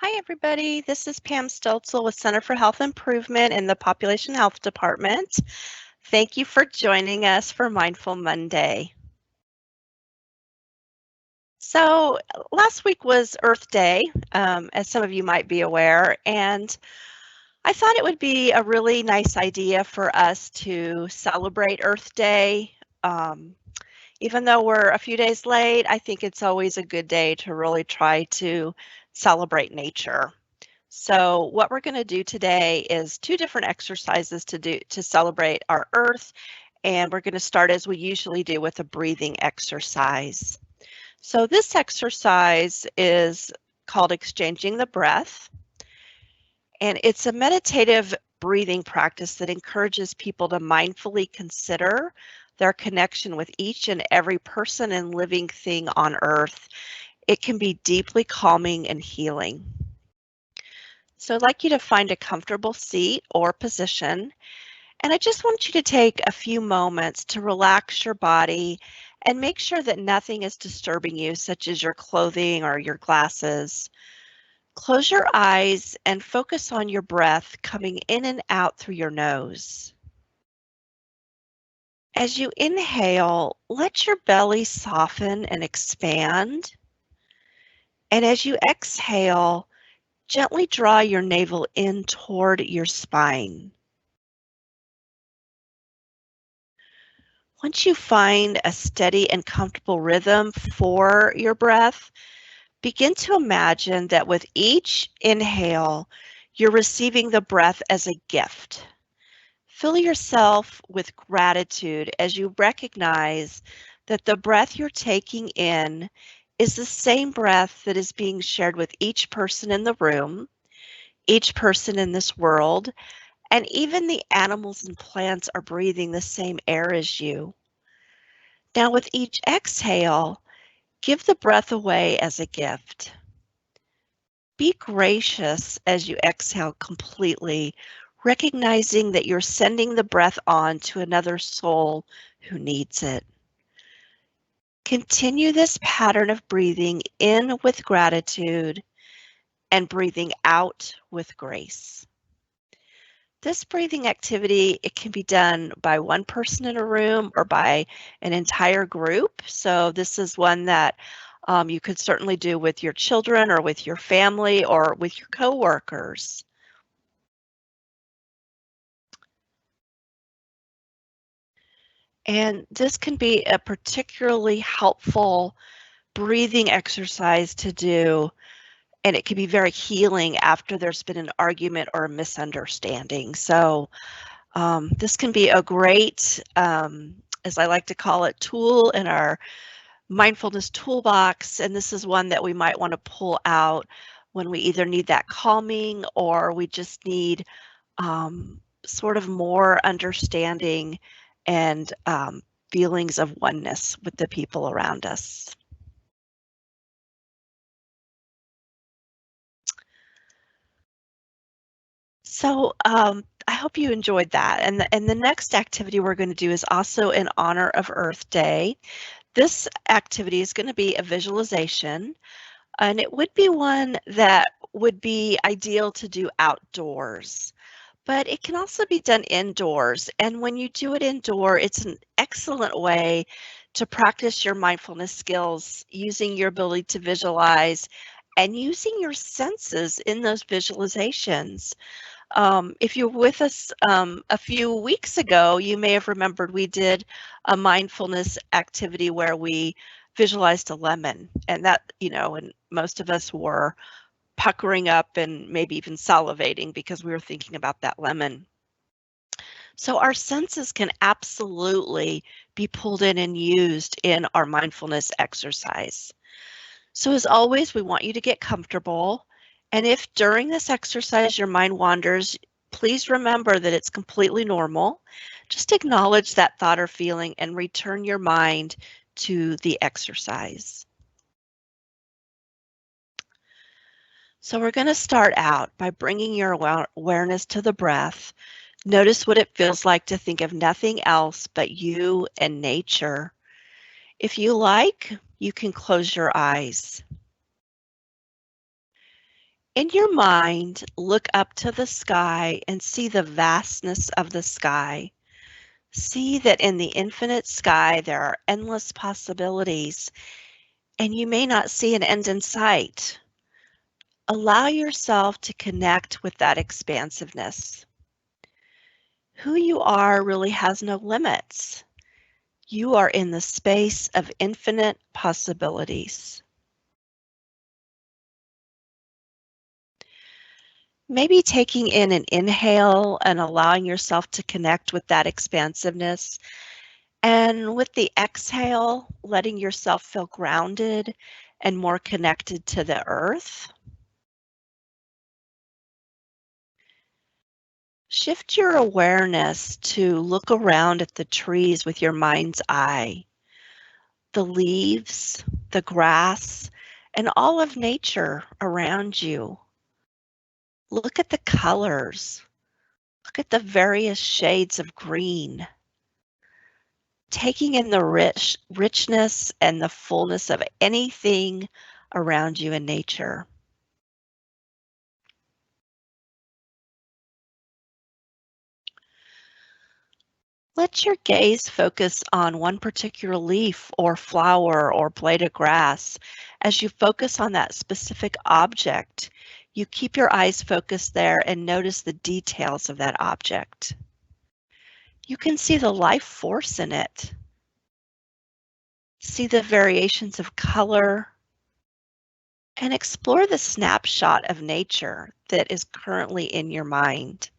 Hi, everybody. This is Pam Stolzel with Center for Health Improvement in the Population Health Department. Thank you for joining us for Mindful Monday. So last week was Earth Day, as some of you might be aware, and I thought it would be a really nice idea for us to celebrate Earth Day. Um, Even though we're a few days late, I think it's always a good day to really try to celebrate nature. So what we're going to do today is two different exercises to do to celebrate our earth, and we're going to start as we usually do with a breathing exercise. So this exercise is called exchanging the breath, and it's a meditative breathing practice that encourages people to mindfully consider their connection with each and every person and living thing on earth. It can be deeply calming and healing. So I'd like you to find a comfortable seat or position, and I just want you to take a few moments to relax your body and make sure that nothing is disturbing you, such as your clothing or your glasses. Close your eyes and focus on your breath coming in and out through your nose. As you inhale, let your belly soften and expand. And as you exhale, gently draw your navel in toward your spine. Once you find a steady and comfortable rhythm for your breath, begin to imagine that with each inhale, you're receiving the breath as a gift. Fill yourself with gratitude as you recognize that the breath you're taking in is the same breath that is being shared with each person in the room, each person in this world, and even the animals and plants are breathing the same air as you. Now, with each exhale, give the breath away as a gift. Be gracious as you exhale completely, recognizing that you're sending the breath on to another soul who needs it. Continue this pattern of breathing in with gratitude and breathing out with grace. This breathing activity, it can be done by one person in a room or by an entire group. So this is one that you could certainly do with your children or with your family or with your coworkers. And this can be a particularly helpful breathing exercise to do, and it can be very healing after there's been an argument or a misunderstanding. So this can be a great, as I like to call it, tool in our mindfulness toolbox. And this is one that we might want to pull out when we either need that calming or we just need sort of more understanding and feelings of oneness with the people around us. So I hope you enjoyed that. And the next activity we're going to do is also in honor of Earth Day. This activity is going to be a visualization, and it would be one that would be ideal to do outdoors. But it can also be done indoors. And when you do it indoor, it's an excellent way to practice your mindfulness skills using your ability to visualize and using your senses in those visualizations. If you're with us a few weeks ago, you may have remembered we did a mindfulness activity where we visualized a lemon, and that, and most of us were puckering up and maybe even salivating because we were thinking about that lemon. So our senses can absolutely be pulled in and used in our mindfulness exercise. So as always, we want you to get comfortable. And if during this exercise your mind wanders, please remember that it's completely normal. Just acknowledge that thought or feeling and return your mind to the exercise. So we're going to start out by bringing your awareness to the breath. Notice what it feels like to think of nothing else but you and nature. If you like, you can close your eyes. In your mind, look up to the sky and see the vastness of the sky. See that in the infinite sky there are endless possibilities, and you may not see an end in sight. Allow yourself to connect with that expansiveness. Who you are really has no limits. You are in the space of infinite possibilities. Maybe taking in an inhale and allowing yourself to connect with that expansiveness. And with the exhale, letting yourself feel grounded and more connected to the earth. Shift your awareness to look around at the trees with your mind's eye, the leaves, the grass, and all of nature around you. Look at the colors. Look at the various shades of green. Taking in the richness and the fullness of anything around you in nature. Let your gaze focus on one particular leaf or flower or blade of grass. As you focus on that specific object, you keep your eyes focused there and notice the details of that object. You can see the life force in it. See the variations of color and explore the snapshot of nature that is currently in your mind.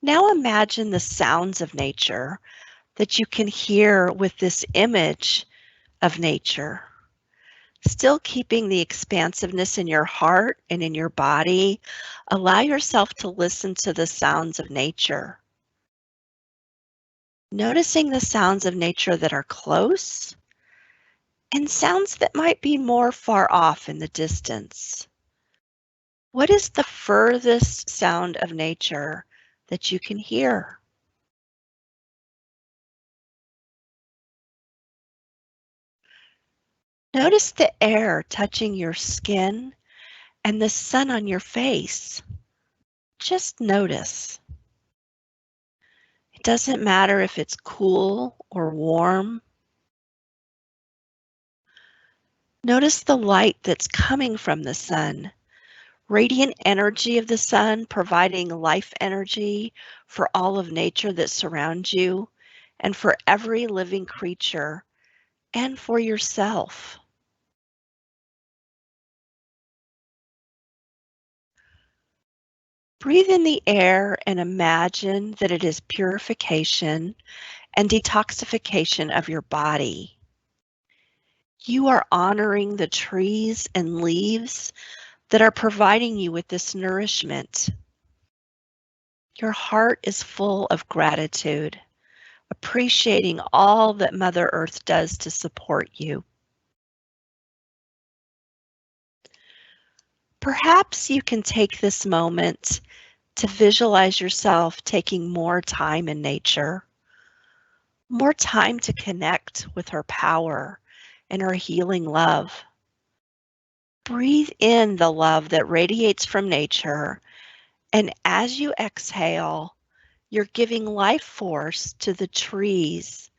Now imagine the sounds of nature that you can hear with this image of nature. Still keeping the expansiveness in your heart and in your body, allow yourself to listen to the sounds of nature. Noticing the sounds of nature that are close and sounds that might be more far off in the distance. What is the furthest sound of nature that you can hear? Notice the air touching your skin and the sun on your face. Just notice. It doesn't matter if it's cool or warm. Notice the light that's coming from the sun. Radiant energy of the sun providing life energy for all of nature that surrounds you and for every living creature and for yourself. Breathe in the air and imagine that it is purification and detoxification of your body. You are honoring the trees and leaves that are providing you with this nourishment. Your heart is full of gratitude, appreciating all that Mother Earth does to support you. Perhaps you can take this moment to visualize yourself taking more time in nature, more time to connect with her power and her healing love. Breathe in the love that radiates from nature, and as you exhale, you're giving life force to the trees.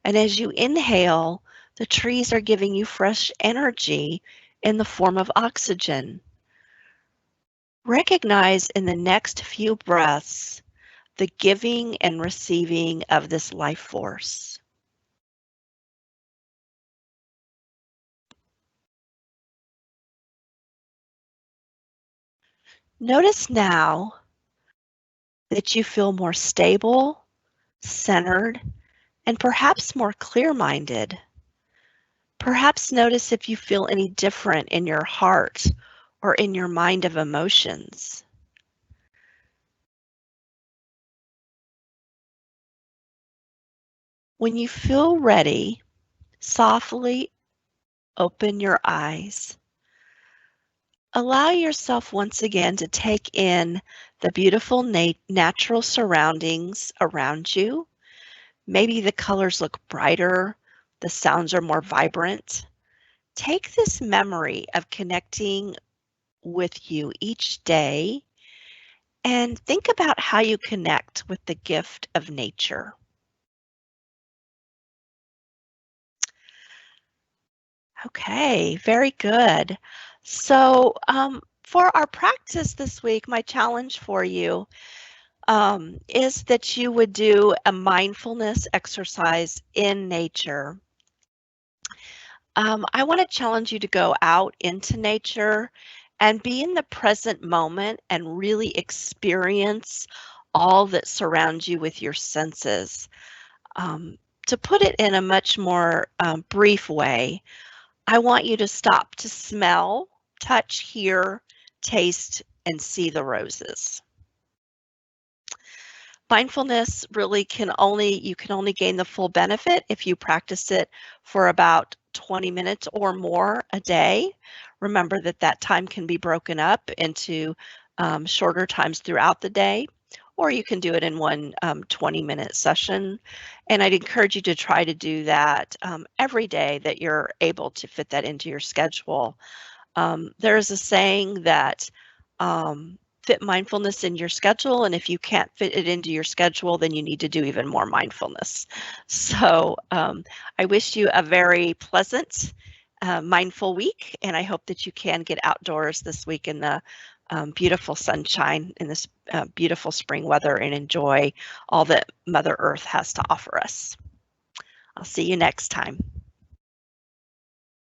And as you inhale, the trees are giving you fresh energy in the form of oxygen. Recognize in the next few breaths the giving and receiving of this life force. Notice now that you feel more stable, centered, and perhaps more clear-minded. Perhaps notice if you feel any different in your heart or in your mind of emotions. When you feel ready, softly open your eyes. Allow yourself once again to take in the beautiful natural surroundings around you. Maybe the colors look brighter, the sounds are more vibrant. Take this memory of connecting with you each day and think about how you connect with the gift of nature. Okay, very good. So, for our practice this week, my challenge for you is that you would do a mindfulness exercise in nature. I want to challenge you to go out into nature and be in the present moment and really experience all that surrounds you with your senses. Um, to put it in a much more brief way, I want you to stop to smell, touch, hear, taste, and see the roses. Mindfulness really you can only gain the full benefit if you practice it for about 20 minutes or more a day. Remember that that time can be broken up into shorter times throughout the day, or you can do it in one 20-minute session. And I'd encourage you to try to do that every day that you're able to fit that into your schedule. There's a saying that fit mindfulness in your schedule, and if you can't fit it into your schedule, then you need to do even more mindfulness. So I wish you a very pleasant, mindful week, and I hope that you can get outdoors this week in the beautiful sunshine in this beautiful spring weather and enjoy all that Mother Earth has to offer us. I'll see you next time.